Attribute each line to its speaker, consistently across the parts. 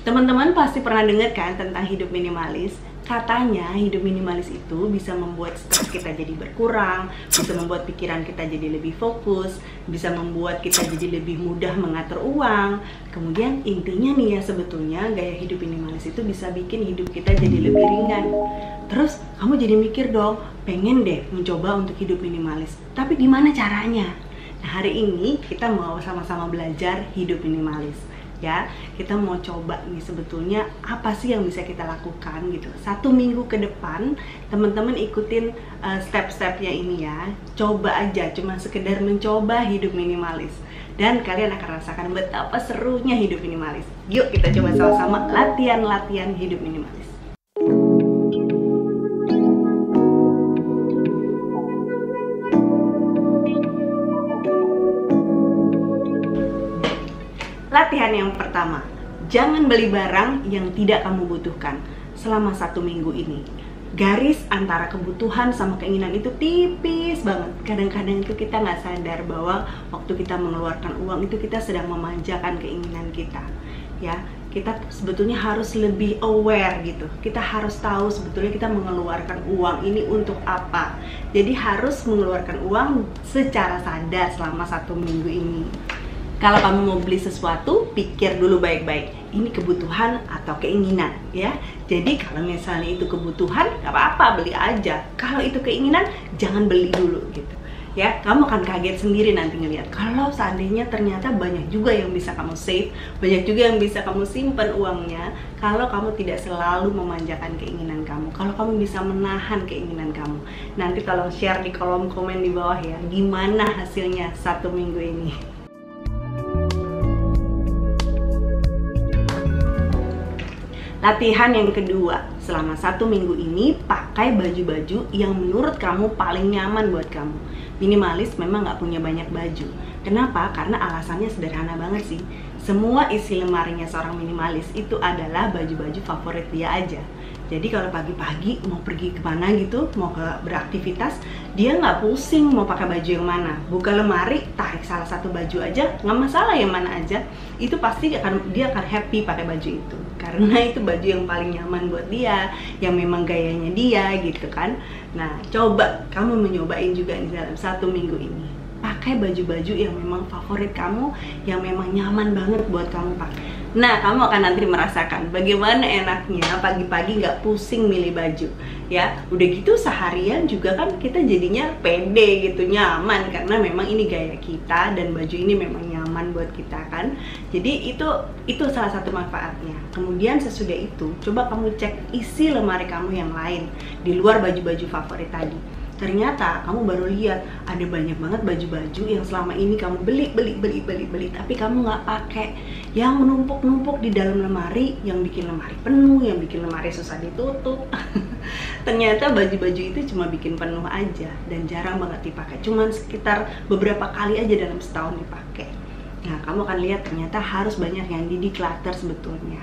Speaker 1: Teman-teman pasti pernah dengar kan tentang hidup minimalis? Katanya hidup minimalis itu bisa membuat stres kita jadi berkurang, bisa membuat pikiran kita jadi lebih fokus, bisa membuat kita jadi lebih mudah mengatur uang. Kemudian intinya nih ya, sebetulnya gaya hidup minimalis itu bisa bikin hidup kita jadi lebih ringan. Terus kamu jadi mikir dong, pengen deh mencoba untuk hidup minimalis. Tapi gimana caranya? Nah, hari ini kita mau sama-sama belajar hidup minimalis. Ya, kita mau coba nih sebetulnya apa sih yang bisa kita lakukan gitu. 1 minggu ke depan teman-teman ikutin step-stepnya ini ya. Coba aja, cuma sekedar mencoba hidup minimalis, dan kalian akan rasakan betapa serunya hidup minimalis. Yuk kita coba sama-sama latihan hidup minimalis. Latihan yang pertama, jangan beli barang yang tidak kamu butuhkan selama 1 minggu ini. Garis antara kebutuhan sama keinginan itu tipis banget. Kadang-kadang itu kita nggak sadar bahwa waktu kita mengeluarkan uang itu kita sedang memanjakan keinginan kita. Ya, kita sebetulnya harus lebih aware gitu. Kita harus tahu sebetulnya kita mengeluarkan uang ini untuk apa. Jadi harus mengeluarkan uang secara sadar selama 1 minggu ini. Kalau kamu mau beli sesuatu, pikir dulu baik-baik, ini kebutuhan atau keinginan ya. Jadi kalau misalnya itu kebutuhan, gak apa-apa, beli aja. Kalau itu keinginan, jangan beli dulu gitu ya. Kamu akan kaget sendiri nanti ngeliat kalau seandainya ternyata banyak juga yang bisa kamu save, banyak juga yang bisa kamu simpan uangnya kalau kamu tidak selalu memanjakan keinginan kamu, kalau kamu bisa menahan keinginan kamu. Nanti tolong share di kolom komen di bawah ya, gimana hasilnya 1 minggu ini. Latihan yang kedua, selama 1 minggu ini pakai baju-baju yang menurut kamu paling nyaman buat kamu. Minimalis memang nggak punya banyak baju. Kenapa? Karena alasannya sederhana banget sih. Semua isi lemarinya seorang minimalis itu adalah baju-baju favorit dia aja. Jadi kalau pagi-pagi mau pergi kemana gitu, mau beraktivitas, dia nggak pusing mau pakai baju yang mana. Buka lemari, tarik salah satu baju aja, nggak masalah yang mana aja. Itu pasti dia akan happy pakai baju itu. Karena itu baju yang paling nyaman buat dia, yang memang gayanya dia gitu kan. Nah, coba kamu mencobain juga nih dalam 1 minggu ini. Pakai baju-baju yang memang favorit kamu, yang memang nyaman banget buat kamu pakai. Nah, kamu akan nanti merasakan bagaimana enaknya pagi-pagi nggak pusing milih baju ya. Udah gitu seharian juga kan kita jadinya pede gitu, nyaman, karena memang ini gaya kita dan baju ini memang nyaman buat kita kan. Jadi itu salah satu manfaatnya. Kemudian sesudah itu, coba kamu cek isi lemari kamu yang lain di luar baju-baju favorit tadi. Ternyata kamu baru lihat ada banyak banget baju-baju yang selama ini kamu beli, tapi kamu nggak pakai, yang menumpuk-numpuk di dalam lemari, yang bikin lemari penuh, yang bikin lemari susah ditutup. Ternyata baju-baju itu cuma bikin penuh aja dan jarang banget dipakai, cuman sekitar beberapa kali aja dalam setahun dipakai. Nah, kamu akan lihat ternyata harus banyak yang di-declutter sebetulnya.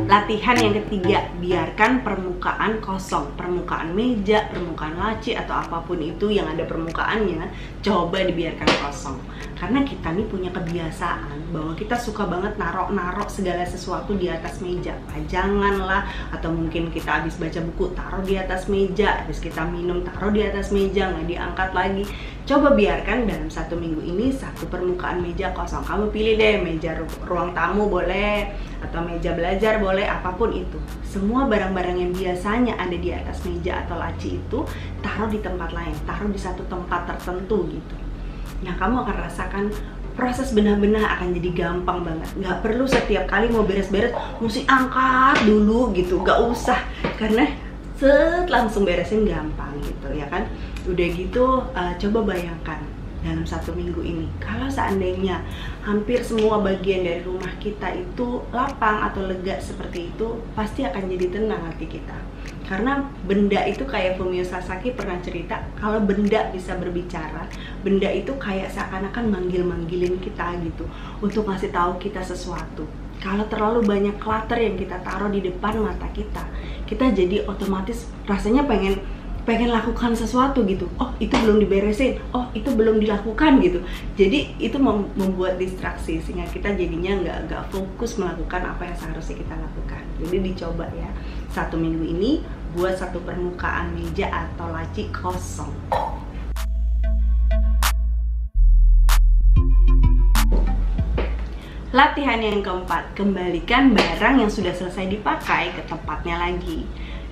Speaker 1: Latihan yang ketiga, biarkan permukaan kosong. Permukaan meja, permukaan laci, atau apapun itu yang ada permukaannya, coba dibiarkan kosong. Karena kita nih punya kebiasaan bahwa kita suka banget narok segala sesuatu di atas meja. Pajangan lah, atau mungkin kita habis baca buku taruh di atas meja, habis kita minum taruh di atas meja, nggak diangkat lagi. Coba biarkan dalam 1 minggu ini satu permukaan meja kosong. Kamu pilih deh, meja ruang tamu boleh, atau meja belajar boleh, apapun itu. Semua barang-barang yang biasanya ada di atas meja atau laci itu taruh di tempat lain, taruh di satu tempat tertentu gitu. Nah, kamu akan rasakan proses benah-benah akan jadi gampang banget. Nggak perlu setiap kali mau beres-beres mesti angkat dulu gitu, nggak usah, karena langsung beresin gampang gitu ya kan. Udah gitu, coba bayangkan dalam 1 minggu ini, kalau seandainya hampir semua bagian dari rumah kita itu lapang atau lega seperti itu, pasti akan jadi tenang hati kita. Karena benda itu kayak Fumio Sasaki pernah cerita, kalau benda bisa berbicara, benda itu kayak seakan-akan manggil-manggilin kita gitu, untuk ngasih tahu kita sesuatu. Kalau terlalu banyak clutter yang kita taruh di depan mata kita, kita jadi otomatis rasanya pengen pengen lakukan sesuatu gitu, oh itu belum diberesin, oh itu belum dilakukan gitu. Jadi itu membuat distraksi sehingga kita jadinya nggak fokus melakukan apa yang seharusnya kita lakukan. Jadi dicoba ya, 1 minggu ini buat satu permukaan meja atau laci kosong. Latihan yang keempat, kembalikan barang yang sudah selesai dipakai ke tempatnya lagi.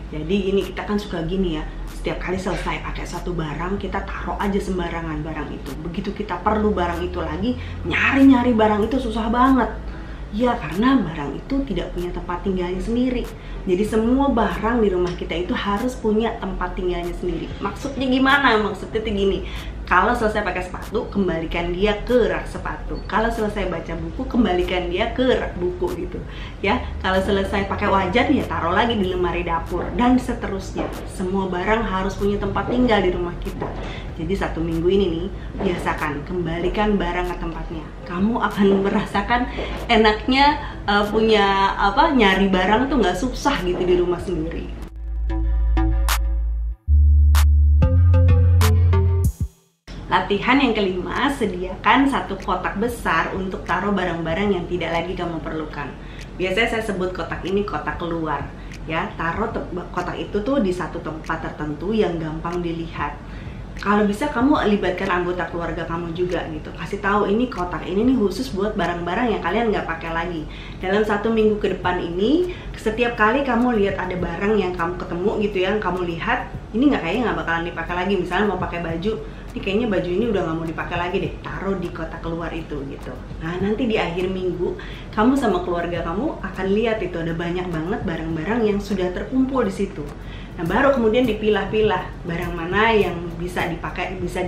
Speaker 1: Jadi ini kita kan suka gini ya, setiap kali selesai pakai satu barang kita taruh aja sembarangan barang itu. Begitu kita perlu barang itu lagi, nyari barang itu susah banget. Ya karena barang itu tidak punya tempat tinggalnya sendiri. Jadi semua barang di rumah kita itu harus punya tempat tinggalnya sendiri. Maksudnya gimana? Maksudnya tuh gini, kalau selesai pakai sepatu, kembalikan dia ke rak sepatu. Kalau selesai baca buku, kembalikan dia ke rak buku gitu. Ya, kalau selesai pakai wajan, ya taruh lagi di lemari dapur dan seterusnya. Semua barang harus punya tempat tinggal di rumah kita. Jadi 1 minggu ini nih, biasakan kembalikan barang ke tempatnya. Kamu akan merasakan enaknya nyari barang tuh nggak susah gitu di rumah sendiri. Latihan yang kelima, sediakan satu kotak besar untuk taruh barang-barang yang tidak lagi kamu perlukan. Biasanya saya sebut kotak ini kotak keluar. Ya, taruh kotak itu tuh di satu tempat tertentu yang gampang dilihat. Kalau bisa kamu libatkan anggota keluarga kamu juga gitu. Kasih tahu ini kotak ini nih khusus buat barang-barang yang kalian nggak pakai lagi. Dalam 1 minggu ke depan ini, setiap kali kamu lihat ada barang yang kamu ketemu gitu ya, yang kamu lihat ini kayaknya nggak bakalan dipakai lagi. Misalnya mau pakai baju, ini kayaknya baju ini udah nggak mau dipakai lagi deh. Taruh di kotak keluar itu gitu. Nah nanti di akhir minggu kamu sama keluarga kamu akan lihat itu ada banyak banget barang-barang yang sudah terkumpul di situ. Nah baru kemudian dipilah-pilah barang mana yang bisa dipakai, bisa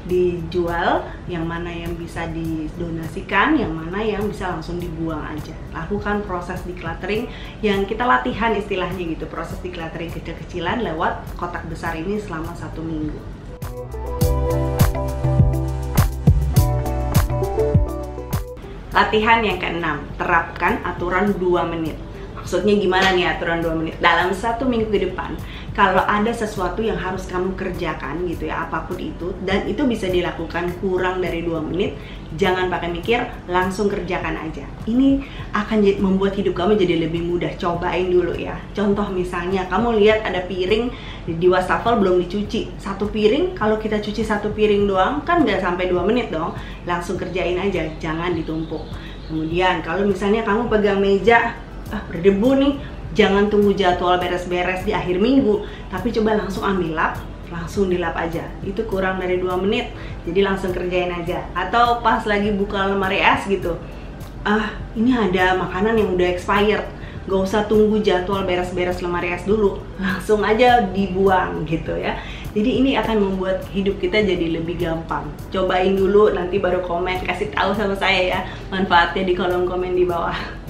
Speaker 1: dijual, yang mana yang bisa didonasikan, yang mana yang bisa langsung dibuang aja. Lakukan proses decluttering yang kita latihan istilahnya gitu, proses decluttering kecil-kecilan lewat kotak besar ini selama 1 minggu. Latihan yang keenam, terapkan aturan 2 menit. Maksudnya gimana nih aturan 2 menit? Dalam 1 minggu ke depan, kalau ada sesuatu yang harus kamu kerjakan gitu ya, apapun itu, dan itu bisa dilakukan kurang dari 2 menit, jangan pakai mikir, langsung kerjakan aja. Ini akan membuat hidup kamu jadi lebih mudah. Cobain dulu ya. Contoh misalnya, kamu lihat ada piring di wastafel belum dicuci. 1 piring, kalau kita cuci 1 piring doang, kan nggak sampai 2 menit dong. Langsung kerjain aja, jangan ditumpuk. Kemudian, kalau misalnya kamu pegang meja, berdebu nih, jangan tunggu jadwal beres-beres di akhir minggu, tapi coba langsung ambil lap, langsung dilap aja. Itu kurang dari 2 menit, jadi langsung kerjain aja. Atau pas lagi buka lemari es gitu, ini ada makanan yang udah expired, gak usah tunggu jadwal beres-beres lemari es dulu, langsung aja dibuang gitu ya. Jadi ini akan membuat hidup kita jadi lebih gampang. Cobain dulu, nanti baru komen, kasih tahu sama saya ya manfaatnya di kolom komen di bawah.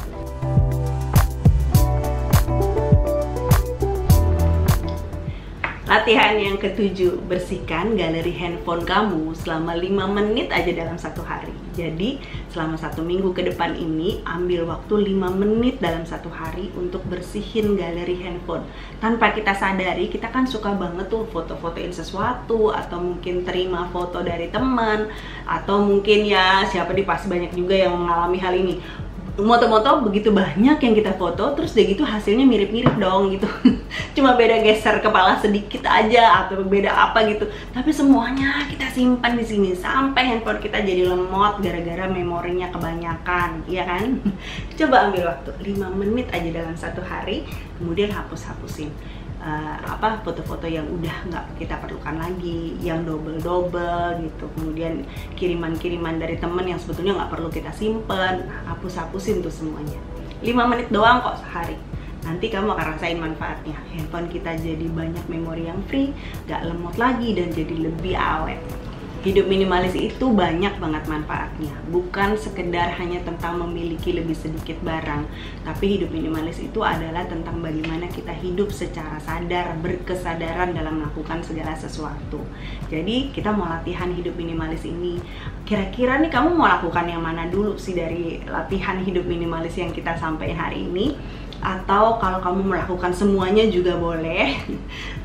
Speaker 1: Latihan yang ke-7, bersihkan galeri handphone kamu selama 5 menit aja dalam 1 hari. Jadi selama 1 minggu ke depan ini, ambil waktu 5 menit dalam 1 hari untuk bersihin galeri handphone. Tanpa kita sadari, kita kan suka banget tuh foto-fotoin sesuatu, atau mungkin terima foto dari teman, atau mungkin ya siapa di pasti banyak juga yang mengalami hal ini. Moto-moto begitu banyak yang kita foto, terus udah gitu hasilnya mirip-mirip dong gitu. Cuma beda geser kepala sedikit aja atau beda apa gitu. Tapi semuanya kita simpan di sini sampai handphone kita jadi lemot gara-gara memorinya kebanyakan, iya kan? Coba ambil waktu 5 menit aja dalam 1 hari, kemudian hapus-hapusin foto-foto yang udah nggak kita perlukan lagi, yang double gitu. Kemudian kiriman-kiriman dari temen yang sebetulnya nggak perlu kita simpen, hapus-hapusin tuh semuanya. 5 menit doang kok sehari. Nanti kamu akan rasain manfaatnya. Handphone kita jadi banyak memori yang free, nggak lemot lagi, dan jadi lebih awet. Hidup minimalis itu banyak banget manfaatnya. Bukan sekedar hanya tentang memiliki lebih sedikit barang, tapi hidup minimalis itu adalah tentang bagaimana kita hidup secara sadar, berkesadaran dalam melakukan segala sesuatu. Jadi kita mau latihan hidup minimalis ini. Kira-kira nih kamu mau lakukan yang mana dulu sih dari latihan hidup minimalis yang kita sampai hari ini? Atau kalau kamu melakukan semuanya juga boleh,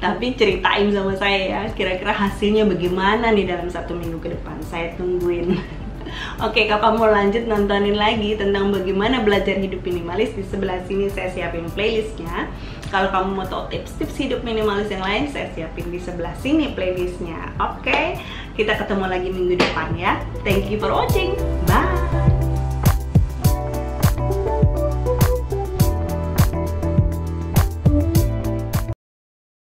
Speaker 1: tapi ceritain sama saya ya, kira-kira hasilnya bagaimana nih dalam 1 minggu ke depan. Saya tungguin. Oke, kalau kamu mau lanjut nontonin lagi tentang bagaimana belajar hidup minimalis, di sebelah sini saya siapin playlistnya. Kalau kamu mau tahu tips-tips hidup minimalis yang lain, saya siapin di sebelah sini playlistnya. Oke, kita ketemu lagi minggu depan ya. Thank you for watching.